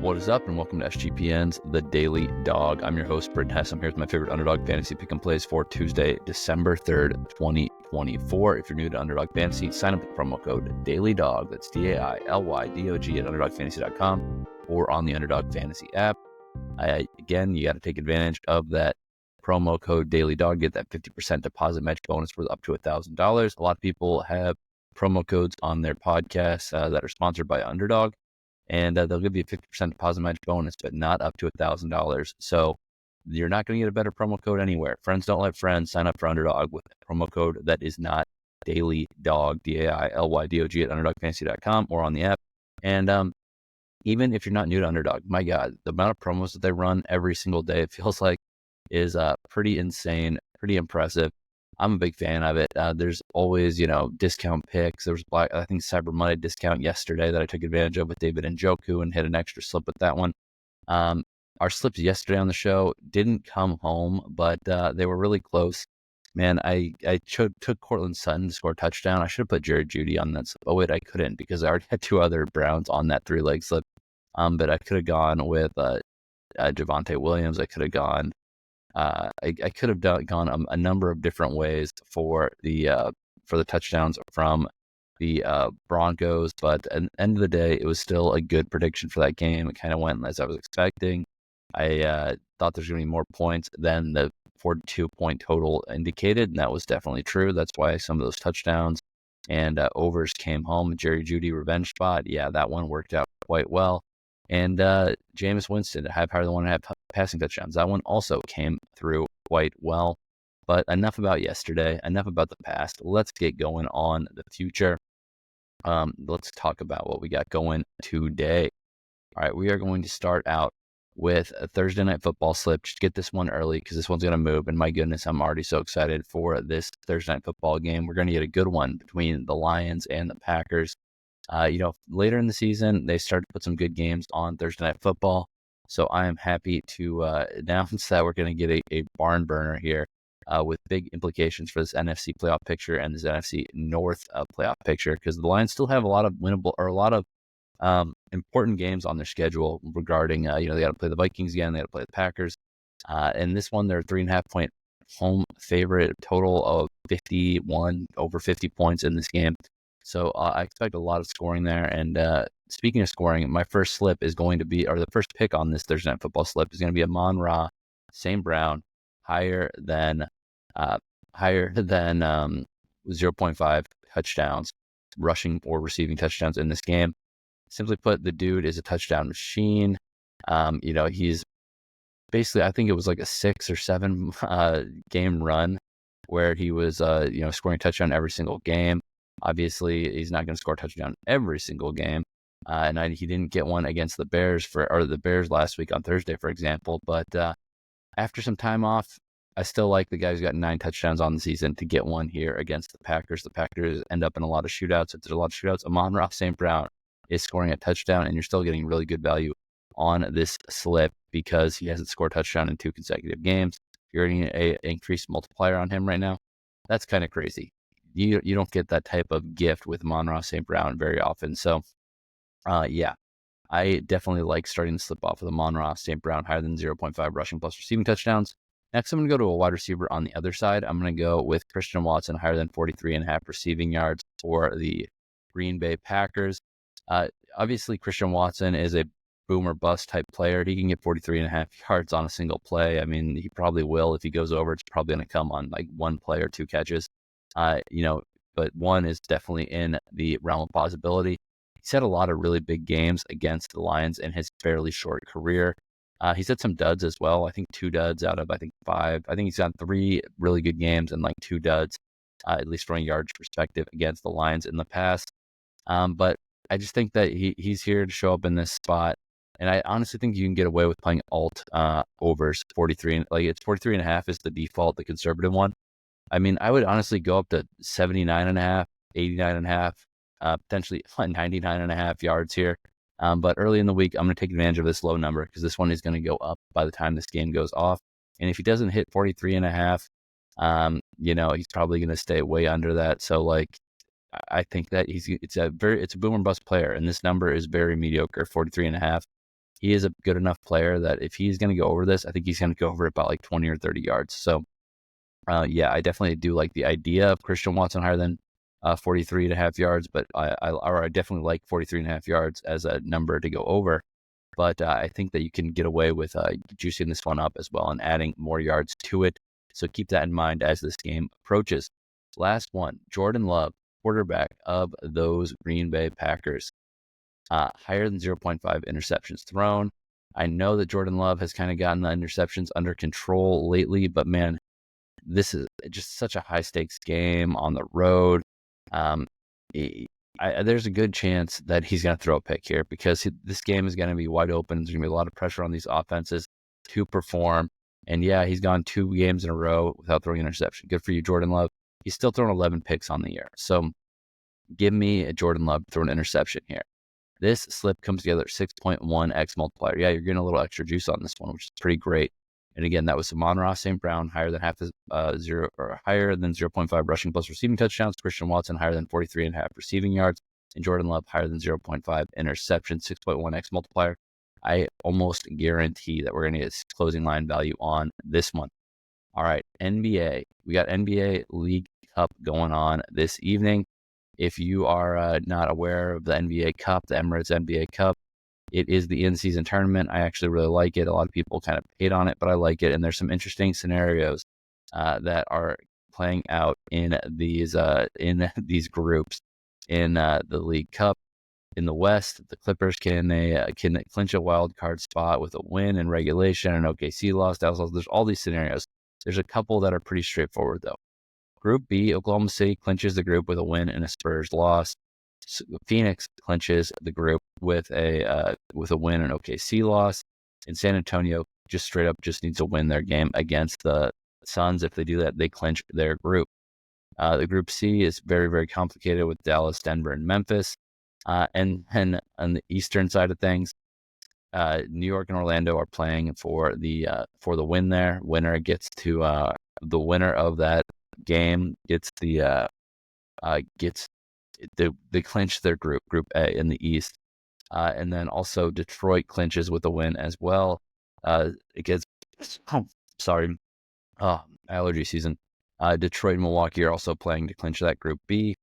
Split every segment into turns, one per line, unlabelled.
What is up, and welcome to SGPN's The Daily Dog. I'm your host, Britt Hess. I'm here with my favorite Underdog Fantasy Pick and Plays for Tuesday, December 3rd, 2024. If you're new to Underdog Fantasy, sign up with promo code DailyDog. That's DAILYDOG at UnderdogFantasy.com or on the Underdog Fantasy app. Again, you got to take advantage of that promo code DailyDog. Get that 50% deposit match bonus for up to $1,000. A lot of people have promo codes on their podcasts that are sponsored by Underdog. And they'll give you a 50% deposit match bonus, but not up to $1,000. So you're not going to get a better promo code anywhere. Friends don't let friends. Sign up for Underdog with a promo code that is not Daily Dog, DAILYDOG at UnderdogFantasy.com or on the app. And even if you're not new to Underdog, my God, the amount of promos that they run every single day, it feels like, is pretty insane, pretty impressive. I'm a big fan of it. There's always, discount picks. There was I think Cyber Monday discount yesterday that I took advantage of with David Njoku and hit an extra slip with that one. Our slips yesterday on the show didn't come home, but they were really close. Man, I took Cortland Sutton to score a touchdown. I should have put Jerry Jeudy on that slip. Oh, wait, I couldn't because I already had two other Browns on that three-leg slip. But I could have gone with Javonte Williams. I could have gone. I could have gone a number of different ways for the touchdowns from the Broncos, but at the end of the day, it was still a good prediction for that game. It kind of went as I was expecting. I thought there's going to be more points than the 42-point total indicated, and that was definitely true. That's why some of those touchdowns and overs came home. Jerry Jeudy revenge spot, yeah, that one worked out quite well. And Jameis Winston, have higher than 1.5 passing touchdowns. That one also came through quite well. But enough about yesterday, enough about the past. Let's get going on the future. Let's talk about what we got going today. All right, we are going to start out with a Thursday Night Football slip. Just get this one early because this one's going to move. And my goodness, I'm already so excited for this Thursday Night Football game. We're going to get a good one between the Lions and the Packers. Later in the season, they started to put some good games on Thursday Night Football. So I am happy to announce that we're going to get a barn burner here with big implications for this NFC playoff picture and this NFC North playoff picture, because the Lions still have a lot of winnable or a lot of important games on their schedule regarding, they got to play the Vikings again, they got to play the Packers. And this one, they're 3.5-point home favorite, total of 51, over 50 points in this game. So I expect a lot of scoring there. And speaking of scoring, my first slip is going to be, or the first pick on this Thursday Night Football slip is going to be Amon-Ra, St. Brown, higher than 0.5 touchdowns, rushing or receiving touchdowns in this game. Simply put, the dude is a touchdown machine. He's basically, I think it was like a 6 or 7 game run where he was, scoring a touchdown every single game. Obviously, he's not going to score a touchdown every single game, he didn't get one against the Bears last week on Thursday, for example. But after some time off, I still like the guy who's got 9 touchdowns on the season to get one here against the Packers. The Packers end up in a lot of shootouts. If there's a lot of shootouts, Amon-Ra St. Brown is scoring a touchdown, and you're still getting really good value on this slip because he hasn't scored a touchdown in 2 consecutive games. You're getting an increased multiplier on him right now. That's kind of crazy. You don't get that type of gift with Amon-Ra St. Brown very often. So, I definitely like starting to slip off with Amon-Ra St. Brown higher than 0.5 rushing plus receiving touchdowns. Next, I'm going to go to a wide receiver on the other side. I'm going to go with Christian Watson higher than 43.5 receiving yards for the Green Bay Packers. Obviously, Christian Watson is a boom or bust type player. He can get 43.5 yards on a single play. I mean, he probably will. If he goes over, it's probably going to come on like 1 play or 2 catches. But 1 is definitely in the realm of possibility. He's had a lot of really big games against the Lions in his fairly short career. He's had some duds as well. I think 2 duds out of, 5. I think he's had 3 really good games and 2 duds, at least from a yards perspective, against the Lions in the past. But I just think that he's here to show up in this spot. And I honestly think you can get away with playing alt overs 43. It's 43.5 is the default, the conservative one. I mean, I would honestly go up to 79.5, 89.5, potentially 99.5 yards here. But early in the week, I'm going to take advantage of this low number because this one is going to go up by the time this game goes off. And if he doesn't hit 43.5, he's probably going to stay way under that. So I think that it's a boom or bust player, and this number is very mediocre, 43.5. he is a good enough player that if he's going to go over this, I think he's going to go over it by like 20 or 30 yards. So, yeah, I definitely do like the idea of Christian Watson higher than 43.5 yards, but I definitely like 43.5 yards as a number to go over. But I think that you can get away with juicing this one up as well and adding more yards to it. So keep that in mind as this game approaches. Last one, Jordan Love, quarterback of those Green Bay Packers. Higher than 0.5 interceptions thrown. I know that Jordan Love has kind of gotten the interceptions under control lately, but man, this is just such a high stakes game on the road. There's a good chance that he's going to throw a pick here because this game is going to be wide open. There's going to be a lot of pressure on these offenses to perform. And yeah, he's gone 2 games in a row without throwing an interception. Good for you, Jordan Love. He's still thrown 11 picks on the year. So give me a Jordan Love throw an interception here. This slip comes together at 6.1x multiplier. Yeah, you're getting a little extra juice on this one, which is pretty great. And again, that was Amon-Ra St. Brown, higher than higher than 0.5 rushing plus receiving touchdowns. Christian Watson, higher than 43.5 receiving yards. And Jordan Love, higher than 0.5 interceptions, 6.1x multiplier. I almost guarantee that we're going to get closing line value on this one. All right, NBA. We got NBA League Cup going on this evening. If you are not aware of the NBA Cup, the Emirates NBA Cup, it is the in-season tournament. I actually really like it. A lot of people kind of hate on it, but I like it. And there's some interesting scenarios that are playing out in these groups in the League Cup. In the West, the Clippers can clinch a wild card spot with a win in regulation, and OKC lost. There's all these scenarios. There's a couple that are pretty straightforward though. Group B, Oklahoma City clinches the group with a win and a Spurs loss. Phoenix clinches the group with a win and OKC loss. And San Antonio just straight up just needs to win their game against the Suns. If they do that, they clinch their group. The Group C is very, very complicated with Dallas, Denver, and Memphis. And on the eastern side of things, New York and Orlando are playing for the win there. Winner gets to the winner of that game gets they clinch their group A in the East, and then also Detroit clinches with a win as well. It gets allergy season. Detroit and Milwaukee are also playing to clinch that Group B,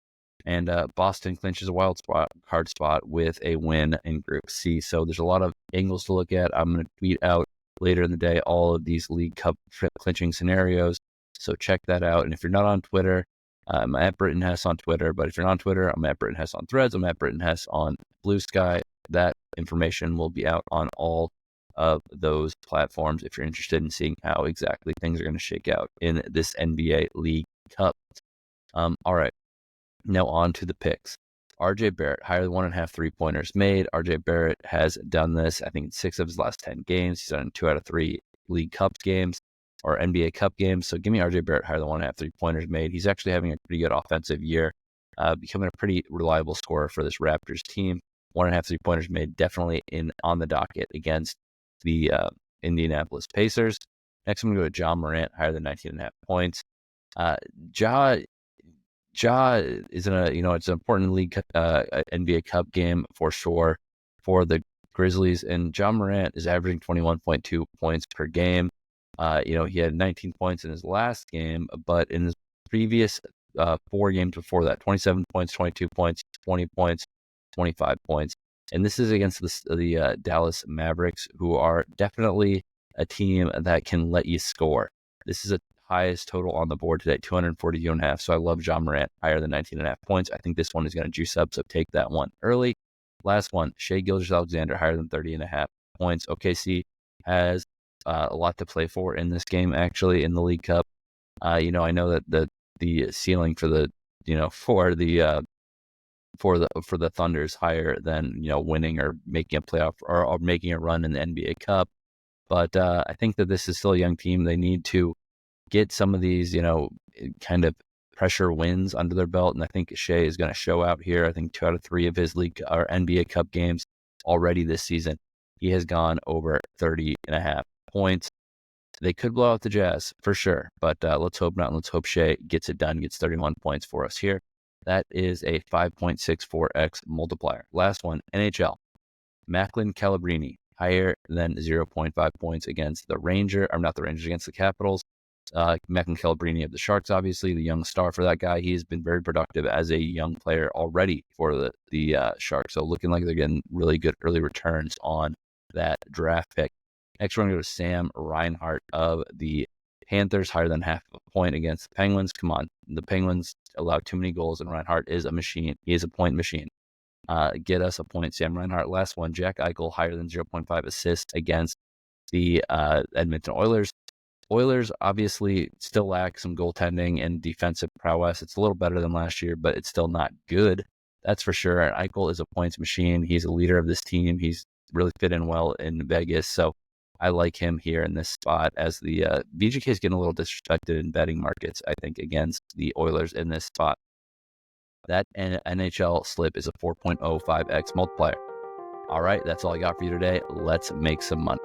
and Boston clinches a wild card spot with a win in Group C. So there's a lot of angles to look at. I'm going to tweet out later in the day all of these League Cup clinching scenarios. So check that out. And if you're not on Twitter, I'm at Britton Hess on Twitter. But if you're not on Twitter, I'm at Britton Hess on Threads. I'm at Britton Hess on Blue Sky. That information will be out on all of those platforms if you're interested in seeing how exactly things are going to shake out in this NBA League Cup. All right. Now on to the picks. RJ Barrett, higher than 1.5 3-pointers made. RJ Barrett has done this, I think, in 6 of his last 10 games. He's done 2 out of 3 League Cup games or NBA Cup games. So give me RJ Barrett higher than 1.5 3-pointers made. He's actually having a pretty good offensive year, becoming a pretty reliable scorer for this Raptors team. 1.5 3-pointers made definitely on the docket against the Indianapolis Pacers. Next, I'm going to go to Ja Morant, higher than 19.5 points. Ja is it's an important league NBA Cup game for sure for the Grizzlies, and Ja Morant is averaging 21.2 points per game. He had 19 points in his last game, but in his previous 4 games before that, 27 points, 22 points, 20 points, 25 points. And this is against the Dallas Mavericks, who are definitely a team that can let you score. This is a highest total on the board today, 242.5. So I love Ja Morant higher than 19.5 points. I think this one is going to juice up, so take that one early. Last one, Shai Gilgeous-Alexander higher than 30.5 points. OKC has a lot to play for in this game, actually, in the League Cup. I know that the ceiling for the Thunder is higher than winning or making a playoff or making a run in the NBA Cup. But I think that this is still a young team. They need to get some of these, kind of pressure wins under their belt. And I think Shai is going to show out here. I think 2 out of 3 of his league or NBA Cup games already this season, he has gone over 30.5 points. They could blow out the Jazz for sure, but let's hope not. Let's hope Shai gets it done, gets 31 points for us here. That is a 5.64x multiplier. Last one, NHL. Macklin Celebrini, higher than 0.5 points against the against the Capitals. Macklin Celebrini of the Sharks, obviously, the young star for that guy. He's been very productive as a young player already for the Sharks. So looking like they're getting really good early returns on that draft pick. Next, we're going to go to Sam Reinhart of the Panthers, higher than half a point against the Penguins. Come on. The Penguins allow too many goals, and Reinhart is a machine. He is a point machine. Get us a point, Sam Reinhart. Last one, Jack Eichel, higher than 0.5 assists against the Edmonton Oilers. Oilers obviously still lack some goaltending and defensive prowess. It's a little better than last year, but it's still not good. That's for sure. And Eichel is a points machine. He's a leader of this team. He's really fit in well in Vegas. So I like him here in this spot as the VGK is getting a little disrespected in betting markets, I think, against the Oilers in this spot. That NHL slip is a 4.05x multiplier. All right, that's all I got for you today. Let's make some money.